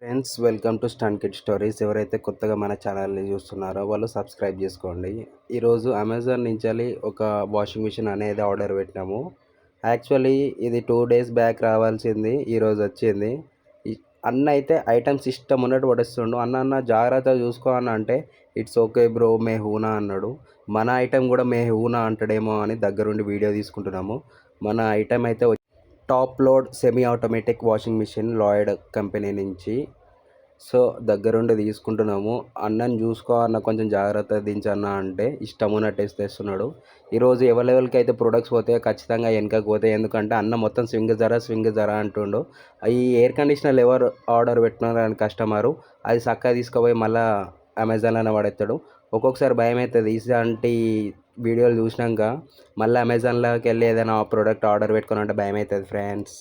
Friends, welcome to stun kid stories. ఎవరైతే కొత్తగా మన ఛానల్ని చూస్తున్నారో వాళ్ళు సబ్స్క్రైబ్ చేసుకోండి. ఈరోజు అమెజాన్ నుంచి ఒక వాషింగ్ మిషన్ అనేది ఆర్డర్ పెట్టినాము. యాక్చువల్లీ ఇది 2 days బ్యాక్ రావాల్సింది, ఈరోజు వచ్చింది. అన్న అయితే ఐటమ్స్ ఇష్టం ఉన్నట్టు పడేస్తుండు. అన్న జాగ్రత్తగా చూసుకో అన్న అంటే ఇట్స్ ఓకే బ్రో మే హూనా అన్నాడు. మన ఐటమ్ కూడా మే హూనా అంటాడేమో అని దగ్గరుండి వీడియో తీసుకుంటున్నాము. మన ఐటమ్ అయితే top load semi automatic washing machine Lloyd company నుంచి. సో దగ్గరుండి తీసుకుంటున్నాము. అన్నని చూసుకో అన్న, కొంచెం జాగ్రత్త దించన్న అంటే ఇష్టం ఉన్నట్టు తెస్తున్నాడు. ఈరోజు ఎవరికి అయితే ప్రొడక్ట్స్ పోతాయో ఖచ్చితంగా వెనకకు పోతాయి. ఎందుకంటే అన్న మొత్తం స్వింగ్ జరా అంటుండు. ఈ ఎయిర్ కండిషనర్ ఎవరు ఆర్డర్ పెట్టినారు అని కస్టమరు అది చక్కగా తీసుకుపోయి మళ్ళీ అమెజాన్లోనే పడేస్తాడు. ఒక్కొక్కసారి భయం అవుతుంది ఇలాంటి వీడియోలు చూసినాక. మళ్ళీ అమెజాన్లోకి వెళ్ళి ఏదైనా ప్రోడక్ట్ ఆర్డర్ పెట్టుకుని అంటే భయం అవుతుంది ఫ్రెండ్స్.